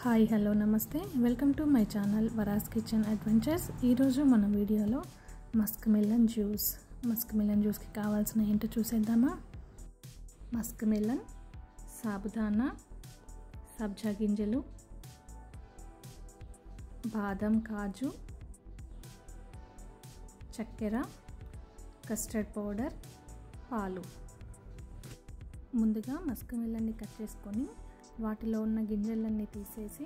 Hi hello namaste welcome to my channel Vara's kitchen adventures. ఈరోజు మన వీడియోలో మస్క్ మిలన్ జ్యూస్కి కావాల్సిన ఏంటో చూసేద్దామా. మస్క్ మిలన్, సాబుదానా, సబ్జా గింజలు, బాదం, కాజు, చక్కెర, కస్టర్డ్ పౌడర్, పాలు. ముందుగా మస్క్ మిలన్ని కట్ చేసుకొని వాటిలో ఉన్న గింజలన్నీ తీసేసి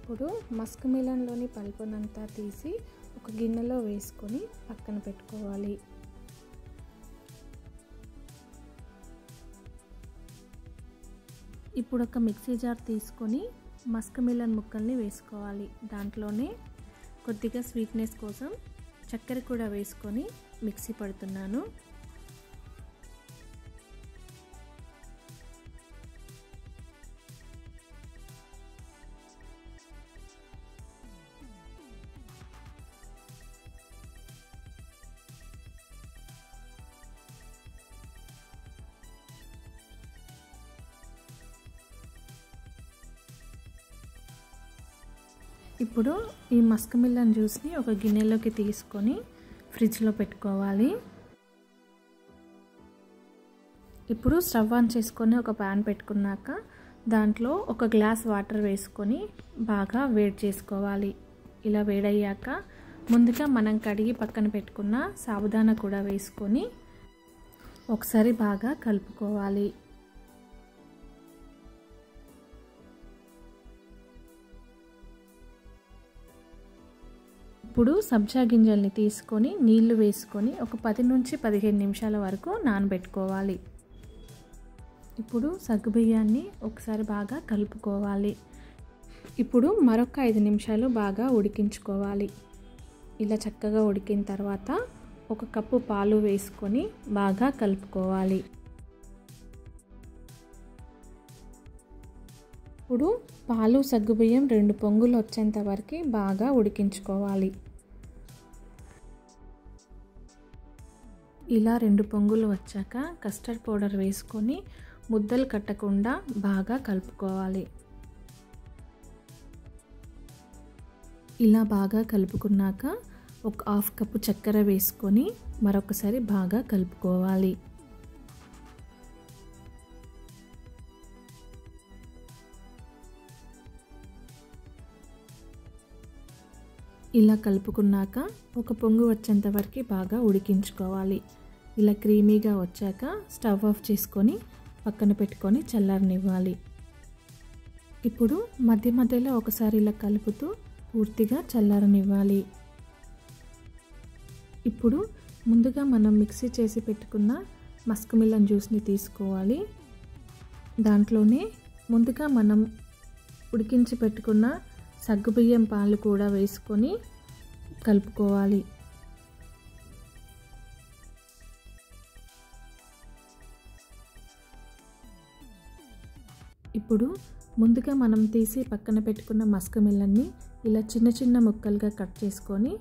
ఇప్పుడు మస్క్ మిలన్లోని పల్పునంతా తీసి ఒక గిన్నెలో వేసుకొని పక్కన పెట్టుకోవాలి. ఇప్పుడు ఒక మిక్సీ జార్ తీసుకొని మస్క్ మిలన్ ముక్కల్ని వేసుకోవాలి. దాంట్లోనే కొద్దిగా స్వీట్నెస్ కోసం చక్కెర కూడా వేసుకొని మిక్సీ పడుతున్నాను. ఇప్పుడు ఈ మస్క్ మిలన్ జ్యూస్ని ఒక గిన్నెలోకి తీసుకొని ఫ్రిడ్జ్లో పెట్టుకోవాలి. ఇప్పుడు స్టవ్ ఆన్ చేసుకొని ఒక ప్యాన్ పెట్టుకున్నాక దాంట్లో ఒక గ్లాస్ వాటర్ వేసుకొని బాగా వేడి చేసుకోవాలి. ఇలా వేడయ్యాక ముందుగా మనం కడిగి పక్కన పెట్టుకున్న సాబుదానా కూడా వేసుకొని ఒకసారి బాగా కలుపుకోవాలి. ఇప్పుడు సబ్జా గింజల్ని తీసుకొని నీళ్లు వేసుకొని ఒక 10 నుంచి 15 నిమిషాల వరకు నానబెట్టుకోవాలి. ఇప్పుడు సగ్గుబియ్యాన్ని ఒకసారి బాగా కలుపుకోవాలి. ఇప్పుడు మరొక 5 నిమిషాలు బాగా ఉడికించుకోవాలి. ఇలా చక్కగా ఉడికిన తర్వాత ఒక కప్పు పాలు వేసుకొని బాగా కలుపుకోవాలి. ఇప్పుడు పాలు సగ్గుబియ్యం 2 పొంగులు వచ్చేంత వరకు బాగా ఉడికించుకోవాలి. ఇలా 2 పొంగులు వచ్చాక కస్టర్డ్ పౌడర్ వేసుకొని ముద్దలు కట్టకుండా బాగా కలుపుకోవాలి. ఇలా బాగా కలుపుకున్నాక ఒక 1/2 కప్పు చక్కెర వేసుకొని మరొకసారి బాగా కలుపుకోవాలి. ఇలా కలుపుకున్నాక ఒక పొంగు వచ్చేంత వరకు బాగా ఉడికించుకోవాలి. ఇలా క్రీమీగా వచ్చాక స్టవ్ ఆఫ్ చేసుకొని పక్కన పెట్టుకొని చల్లారనివ్వాలి. ఇప్పుడు మధ్య మధ్యలో ఒకసారి ఇలా కలుపుతూ పూర్తిగా చల్లారనివ్వాలి. ఇప్పుడు ముందుగా మనం మిక్సీ చేసి పెట్టుకున్న మస్క్ మిలన్ జ్యూస్ని తీసుకోవాలి. దాంట్లోనే ముందుగా మనం ఉడికించి పెట్టుకున్న సగ్గుబియ్యం పాలు కూడా వేసుకొని కలుపుకోవాలి. ఇప్పుడు ముందుగా మనం తీసి పక్కన పెట్టుకున్న మస్క్ మిలన్ని ఇలా చిన్న చిన్న ముక్కలుగా కట్ చేసుకొని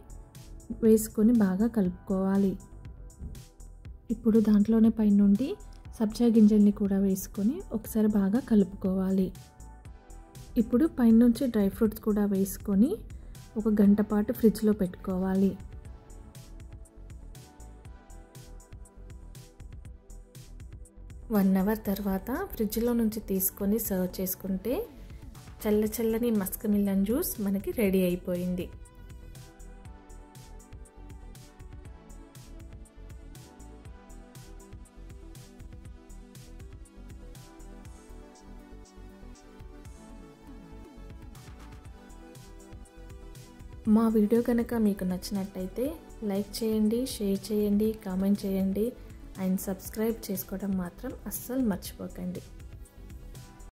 వేసుకొని బాగా కలుపుకోవాలి. ఇప్పుడు దాంట్లోనే పైనుండి సబ్జా గింజల్ని కూడా వేసుకొని ఒకసారి బాగా కలుపుకోవాలి. ఇప్పుడు పైనుంచి డ్రై ఫ్రూట్స్ కూడా వేసుకొని 1 గంట పాటు ఫ్రిడ్జ్లో పెట్టుకోవాలి. వన్ అవర్ తర్వాత ఫ్రిడ్జ్లో నుంచి తీసుకొని సర్వ్ చేసుకుంటే చల్లని మస్క్ మిలన్ జ్యూస్ మనకి రెడీ అయిపోయింది. మా వీడియో కనుక మీకు నచ్చినట్టయితే లైక్ చేయండి, షేర్ చేయండి, కామెంట్ చేయండి అండ్ సబ్స్క్రైబ్ చేసుకోవడం మాత్రం అస్సలు మర్చిపోకండి.